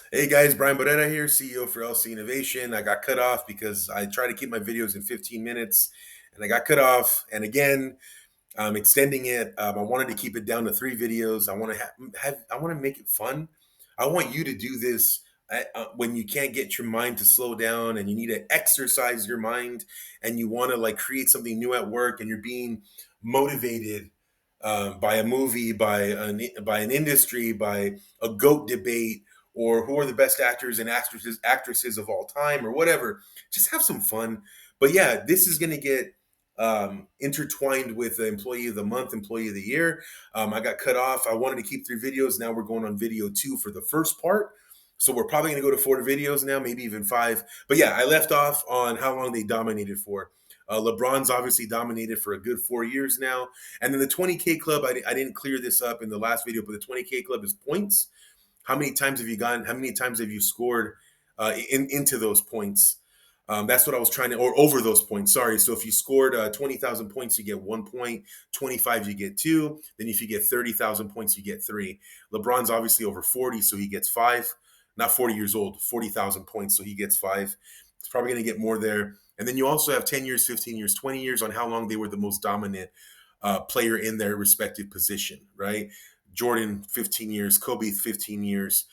Hey guys, Brian Barrera here, CEO for LC Innovation. I got cut off because I try to keep my videos in 15 minutes and I got cut off. And again, I'm extending it. I wanted to keep it down to 3 videos. I want to I want to make it fun. I want you to do this when you can't get your mind to slow down and you need to exercise your mind and you want to like create something new at work and you're being motivated by a movie, by an industry, by a goat debate, or who are the best actors and actresses of all time, or whatever. Just have some fun. But yeah, this is going to get intertwined with the employee of the month, employee of the year. I got cut off. I wanted to keep 3 videos. Now we're going on video 2 for the first part. So we're probably going to go to 4 videos now, maybe even 5. But yeah, I left off on how long they dominated for. LeBron's obviously dominated for a good 4 years now. And then the 20K club, I didn't clear this up in the last video, but the 20K club is points. How many times have you gotten? How many times have you scored into those points? That's what I was trying to, or over those points. Sorry. So if you scored 20,000 points, you get 1 point. 25, you get 2. Then if you get 30,000 points, you get 3. LeBron's obviously over 40, so he gets 5. Not 40 years old, 40,000 points, so he gets 5. It's probably going to get more there. And then you also have 10 years, 15 years, 20 years on how long they were the most dominant player in their respective position, right? Jordan, 15 years, Kobe, 15 years.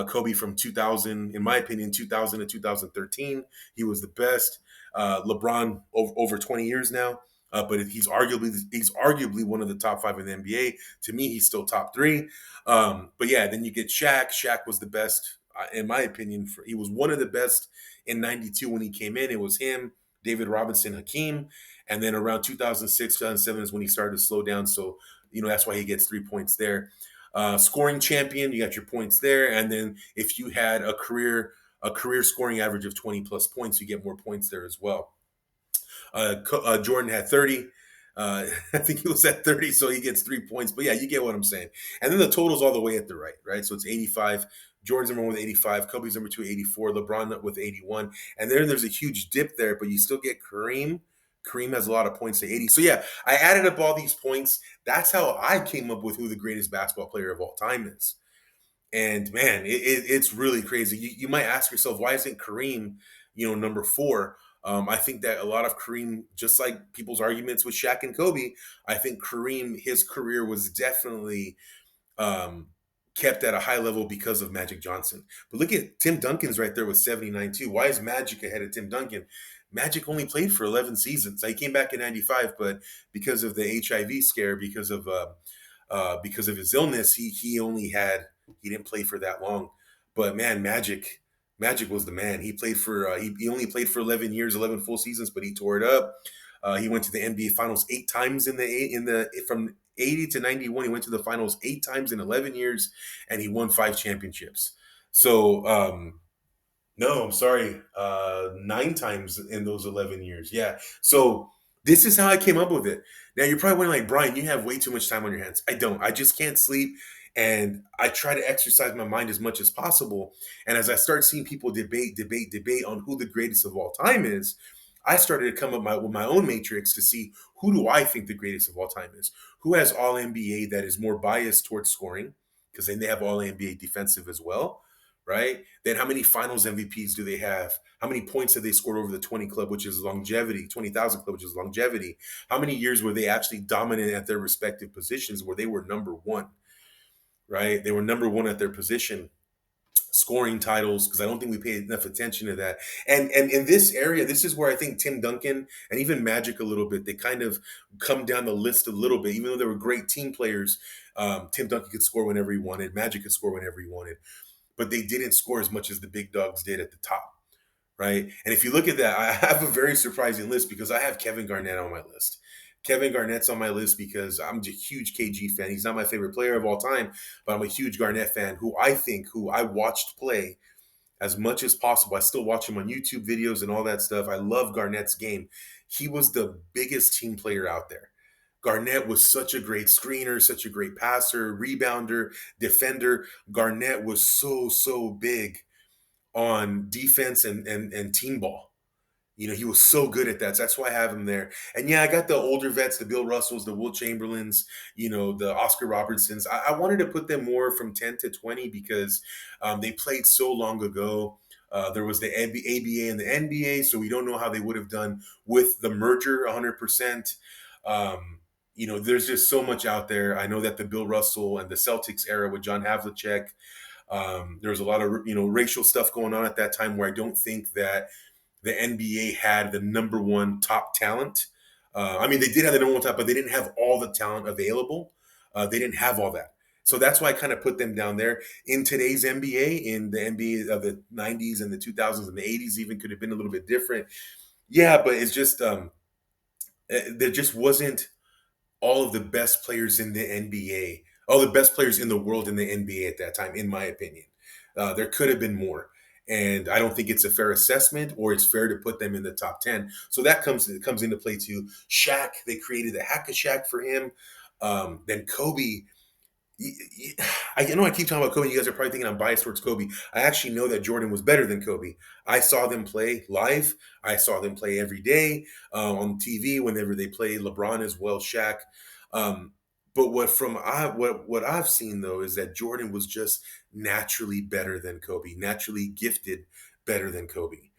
Kobe from 2000, in my opinion, 2000 to 2013, he was the best. LeBron over 20 years now, but he's arguably one of the top 5 in the NBA. To me, he's still top 3. But yeah, then you get Shaq. Shaq was the best, in my opinion. He was one of the best in '92 when he came in. It was him, David Robinson, Hakeem, and then around 2006, 2007 is when he started to slow down. So that's why he gets 3 points there. Scoring champion, you got your points there, and then if you had a career scoring average of 20 plus points, you get more points there as well. Jordan had 30. I think he was at 30, so he gets 3 points. But yeah, you get what I'm saying. And then the total's all the way at the right, right? So it's 85. Jordan's number 1 with 85. Kobe's number 2, 84. LeBron with 81. And then there's a huge dip there, but you still get Kareem. Kareem has a lot of points to 80. So yeah, I added up all these points. That's how I came up with who the greatest basketball player of all time is. And man, it's really crazy. You might ask yourself, why isn't Kareem, number 4? I think that a lot of Kareem, just like people's arguments with Shaq and Kobe, I think Kareem, his career was definitely um, kept at a high level because of Magic Johnson. But look at Tim Duncan's right there with 79 too. Why is Magic ahead of Tim Duncan? Magic only played for 11 seasons. He came back in '95, but because of the HIV scare, because of his illness, he didn't play for that long. But man, Magic was the man. He played for he only played for 11 years, 11 full seasons, but he tore it up. He went to the NBA Finals 8 times in the from '80 to '91. He went to the finals 8 times in 11 years, and he won 5 championships. So no, I'm sorry, 9 times in those 11 years. Yeah. So this is how I came up with it. Now you're probably wondering, like, Brian, you have way too much time on your hands. I don't. I just can't sleep, and I try to exercise my mind as much as possible. And as I start seeing people debate on who the greatest of all time is, I started to come up with my own matrix to see who do I think the greatest of all time is. Who has All NBA that is more biased towards scoring, because then they have All NBA defensive as well, right? Then how many Finals MVPs do they have? How many points have they scored over the 20 club, which is longevity, 20,000 club, which is longevity? How many years were they actually dominant at their respective positions where they were number 1, right? They were number 1 at their position. Scoring titles, because I don't think we pay enough attention to that. And in this area, this is where I think Tim Duncan and even Magic a little bit, they kind of come down the list a little bit. Even though they were great team players, Tim Duncan could score whenever he wanted. Magic could score whenever he wanted, but they didn't score as much as the big dogs did at the top, right? And if you look at that, I have a very surprising list because I have Kevin Garnett on my list. Kevin Garnett's on my list because I'm a huge KG fan. He's not my favorite player of all time, but I'm a huge Garnett fan who I watched play as much as possible. I still watch him on YouTube videos and all that stuff. I love Garnett's game. He was the biggest team player out there. Garnett was such a great screener, such a great passer, rebounder, defender. Garnett was so big on defense and team ball. He was so good at that. So that's why I have him there. And yeah, I got the older vets, the Bill Russells, the Will Chamberlains, the Oscar Robertsons. I wanted to put them more from 10 to 20 because they played so long ago. There was the ABA and the NBA, so we don't know how they would have done with the merger 100%. There's just so much out there. I know that the Bill Russell and the Celtics era with John Havlicek, there was a lot of racial stuff going on at that time where I don't think that the NBA had the number one top talent. I mean, they did have the number one top, but they didn't have all the talent available. They didn't have all that. So that's why I kind of put them down there. In today's NBA, in the NBA of the 90s and the 2000s and the 80s, even could have been a little bit different. Yeah, but it's just, there just wasn't all of the best players in the NBA, all the best players in the world in the NBA at that time, in my opinion. There could have been more. And I don't think it's a fair assessment or it's fair to put them in the top 10. So that comes into play too. Shaq, they created the Hack a Shaq for him. Then Kobe, I know I keep talking about Kobe. You guys are probably thinking I'm biased towards Kobe. I actually know that Jordan was better than Kobe. I saw them play live. I saw them play every day on TV whenever they play LeBron as well, Shaq. But what I've seen though is that Jordan was just naturally better than Kobe, naturally gifted better than Kobe.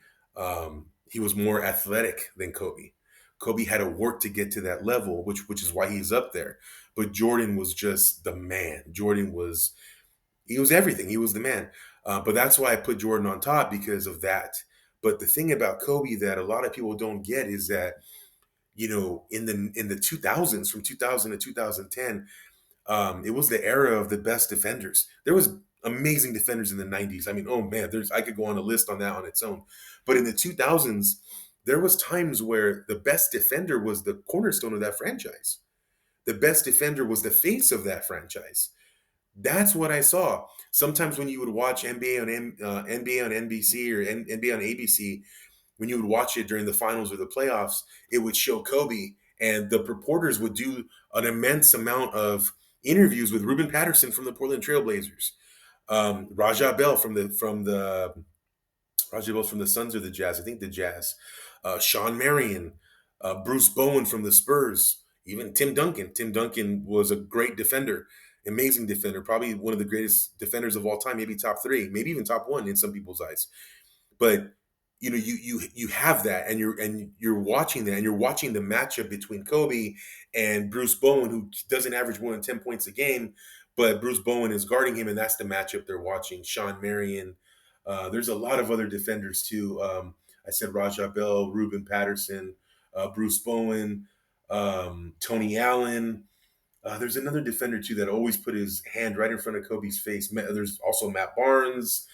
He was more athletic than Kobe. Kobe had to work to get to that level, which is why he's up there. But Jordan was just the man. He was everything. He was the man. But that's why I put Jordan on top because of that. But the thing about Kobe that a lot of people don't get is that in the 2000s, from 2000 to 2010, it was the era of the best defenders. There was amazing defenders in the 90s. I mean, oh man, I could go on a list on that on its own. But in the 2000s, there was times where the best defender was the cornerstone of that franchise. The best defender was the face of that franchise. That's what I saw. Sometimes when you would watch NBA on NBC or NBA on ABC, when you would watch it during the finals or the playoffs, it would show Kobe, and the reporters would do an immense amount of interviews with Ruben Patterson from the Portland Trailblazers, Raja Bell Raja Bell's from the Suns or the Jazz, I think the Jazz, Sean Marion, Bruce Bowen from the Spurs, even Tim Duncan. Tim Duncan was a great defender, amazing defender, probably one of the greatest defenders of all time, maybe top three, maybe even top one in some people's eyes. But you have that, and you're watching that, and you're watching the matchup between Kobe and Bruce Bowen, who doesn't average more than 10 points a game, but Bruce Bowen is guarding him, and that's the matchup they're watching. Sean Marion. There's a lot of other defenders too. I said Raja Bell, Ruben Patterson, Bruce Bowen, Tony Allen. There's another defender too that always put his hand right in front of Kobe's face. There's also Matt Barnes,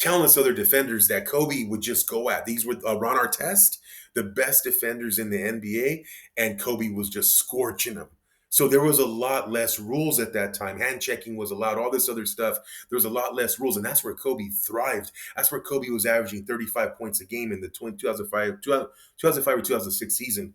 countless other defenders that Kobe would just go at. These were Ron Artest, the best defenders in the NBA, and Kobe was just scorching them. So there was a lot less rules at that time. Hand checking was allowed, all this other stuff. There was a lot less rules, and that's where Kobe thrived. That's where Kobe was averaging 35 points a game in the 2005 or 2006 season.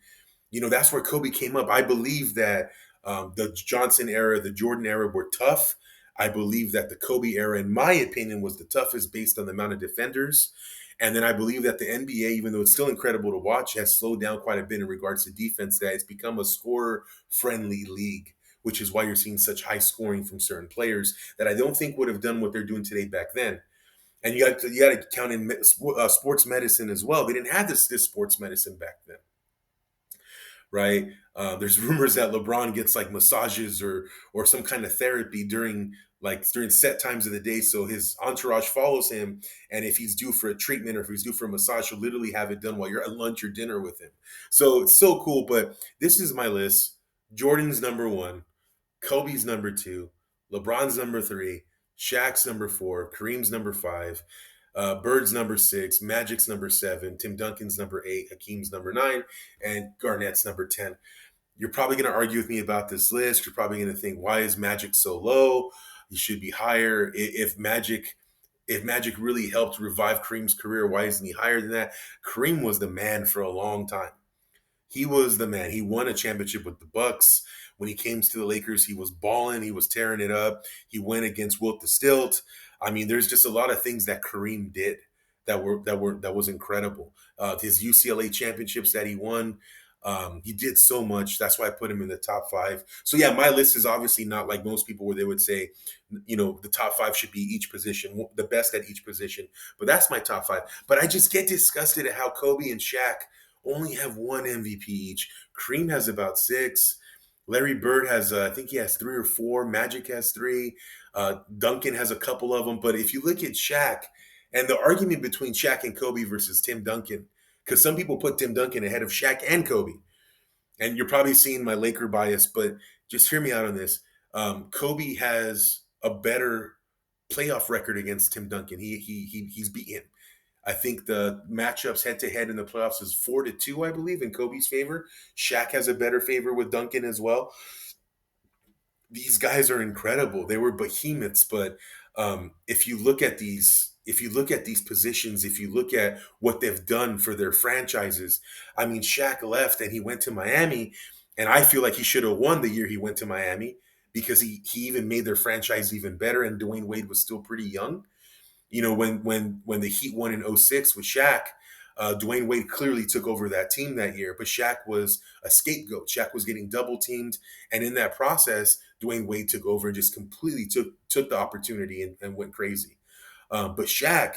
That's where Kobe came up. I believe that the Johnson era, the Jordan era were tough. I believe that the Kobe era, in my opinion, was the toughest based on the amount of defenders. And then I believe that the NBA, even though it's still incredible to watch, has slowed down quite a bit in regards to defense, that it's become a scorer-friendly league, which is why you're seeing such high scoring from certain players that I don't think would have done what they're doing today back then. And you got to count in sports medicine as well. They didn't have this sports medicine back then, right? There's rumors that LeBron gets like massages or some kind of therapy during set times of the day, so his entourage follows him, and if he's due for a treatment or if he's due for a massage, he'll literally have it done while you're at lunch or dinner with him. So it's so cool. But this is my list: Jordan's number one, Kobe's number two, LeBron's number three, Shaq's number four, Kareem's number five, Bird's number six, Magic's number seven, Tim Duncan's number eight, Hakeem's number nine, and Garnett's number 10. You're probably going to argue with me about this list. You're probably going to think, why is Magic so low? He should be higher. If Magic really helped revive Kareem's career, why isn't he higher than that? Kareem was the man for a long time. He was the man. He won a championship with the Bucks. When he came to the Lakers, he was balling. He was tearing it up. He went against Wilt the Stilt. I mean, there's just a lot of things that Kareem did that was incredible. His UCLA championships that he won. He did so much. That's why I put him in the top five. So yeah, my list is obviously not like most people where they would say, the top five should be each position, the best at each position. But that's my top five. But I just get disgusted at how Kobe and Shaq only have one MVP each. Kareem has about six. Larry Bird has, I think he has three or four. Magic has three. Duncan has a couple of them. But if you look at Shaq and the argument between Shaq and Kobe versus Tim Duncan, because some people put Tim Duncan ahead of Shaq and Kobe, and you're probably seeing my Laker bias, but just hear me out on this. Kobe has a better playoff record against Tim Duncan. He's beat him. I think the matchups head to head in the playoffs is 4-2, I believe, in Kobe's favor. Shaq has a better favor with Duncan as well. These guys are incredible. They were behemoths, but if you look at these positions, if you look at what they've done for their franchises, I mean, Shaq left and he went to Miami, and I feel like he should have won the year he went to Miami because he even made their franchise even better. And Dwayne Wade was still pretty young. When the Heat won in '06 with Shaq, Dwayne Wade clearly took over that team that year, but Shaq was a scapegoat. Shaq was getting double teamed, and in that process, Dwayne Wade took over and just completely took the opportunity and went crazy. But Shaq,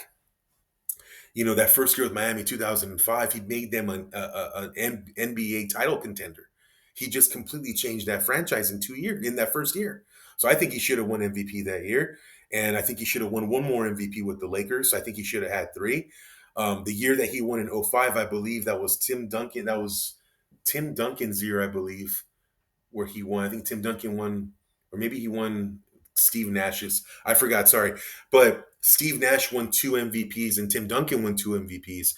that first year with Miami, 2005, he made them an NBA title contender. He just completely changed that franchise in 2 years, in that first year. So I think he should have won MVP that year. And I think he should have won one more MVP with the Lakers. So I think he should have had three. The year that he won in '05, I believe that was Tim Duncan. That was Tim Duncan's year, I believe, where he won. I think Tim Duncan won, or maybe he won Steve Nash's. I forgot, sorry. But Steve Nash won two MVPs and Tim Duncan won two MVPs.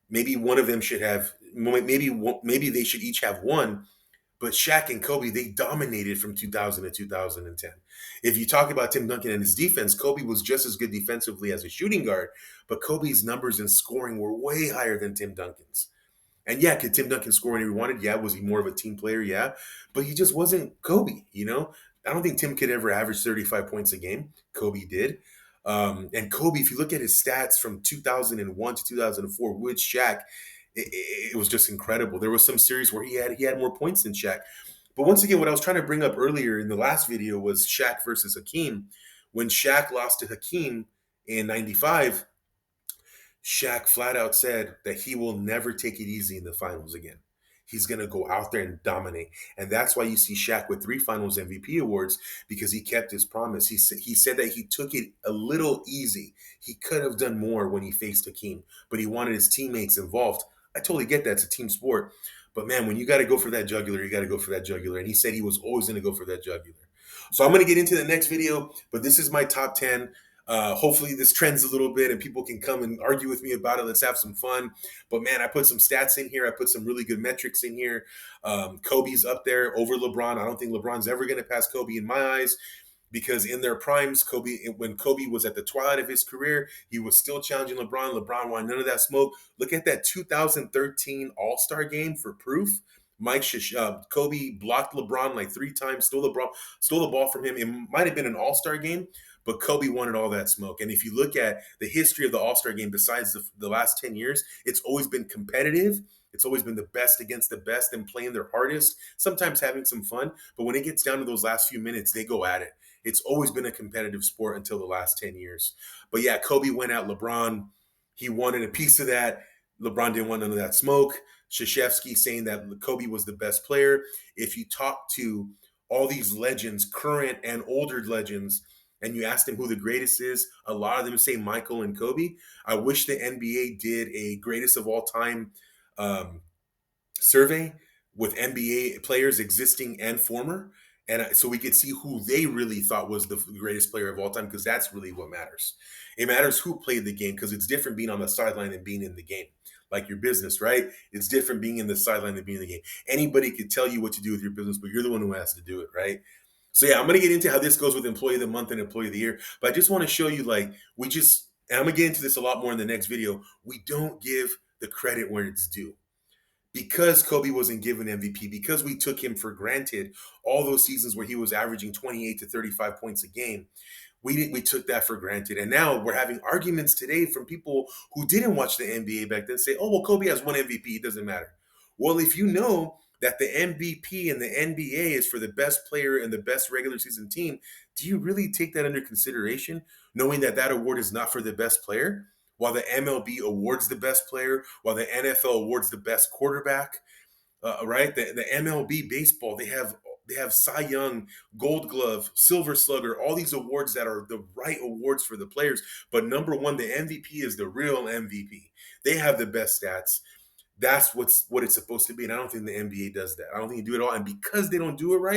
Maybe one of them should have, maybe they should each have one. But Shaq and Kobe, they dominated from 2000 to 2010. If you talk about Tim Duncan and his defense, Kobe was just as good defensively as a shooting guard, but Kobe's numbers in scoring were way higher than Tim Duncan's. And yeah, could Tim Duncan score when he wanted? Yeah. Was he more of a team player? Yeah. But he just wasn't Kobe. I don't think Tim could ever average 35 points a game. Kobe did. And Kobe, if you look at his stats from 2001 to 2004 with Shaq, it was just incredible. There was some series where he had more points than Shaq. But once again, what I was trying to bring up earlier in the last video was Shaq versus Hakeem. When Shaq lost to Hakeem in '95, Shaq flat out said that he will never take it easy in the finals again. He's going to go out there and dominate. And that's why you see Shaq with 3 finals MVP awards, because he kept his promise. He said that he took it a little easy. He could have done more when he faced Hakeem, but he wanted his teammates involved. I totally get that. It's a team sport. But man, when you got to go for that jugular, you got to go for that jugular. And he said he was always going to go for that jugular. So I'm going to get into the next video, but this is my top 10. Hopefully this trends a little bit and people can come and argue with me about it. Let's have some fun. But man, I put some stats in here. I put some really good metrics in here. Kobe's up there over LeBron. I don't think LeBron's ever going to pass Kobe in my eyes, because in their primes, when Kobe was at the twilight of his career, he was still challenging LeBron. LeBron wanted none of that smoke. Look at that 2013 All-Star game for proof. Kobe blocked LeBron like 3 times, stole the ball from him. It might have been an All-Star game, but Kobe wanted all that smoke. And if you look at the history of the All-Star game, besides the last 10 years, it's always been competitive. It's always been the best against the best and playing their hardest, sometimes having some fun. But when it gets down to those last few minutes, they go at it. It's always been a competitive sport until the last 10 years. But yeah, Kobe went at LeBron. He wanted a piece of that. LeBron didn't want none of that smoke. Krzyzewski saying that Kobe was the best player. If you talk to all these legends, current and older legends, and you ask them who the greatest is, a lot of them say Michael and Kobe. I wish the NBA did a greatest of all time survey with NBA players existing and former, and so we could see who they really thought was the greatest player of all time, because that's really what matters. It matters who played the game, because it's different being on the sideline than being in the game. Like your business, right? It's different being in the sideline than being in the game. Anybody could tell you what to do with your business, but you're the one who has to do it, right? So yeah, I'm gonna get into how this goes with Employee of the Month and Employee of the Year, but I just want to show you, and I'm gonna get into this a lot more in the next video. We don't give the credit where it's due. Because Kobe wasn't given MVP, because we took him for granted all those seasons where he was averaging 28 to 35 points a game, we took that for granted, and now we're having arguments today from people who didn't watch the NBA back then. Say, "Oh well, Kobe has one MVP. It doesn't matter." Well, if you know that the MVP in the NBA is for the best player and the best regular season team, do you really take that under consideration, knowing that that award is not for the best player, while the MLB awards the best player, while the NFL awards the best quarterback? Right? The MLB baseball, they have Cy Young, Gold Glove, Silver Slugger, all these awards that are the right awards for the players. But number one, the MVP is the real MVP. They have the best stats. That's what it's supposed to be. And I don't think the NBA does that. I don't think they do it all. And because they don't do it right,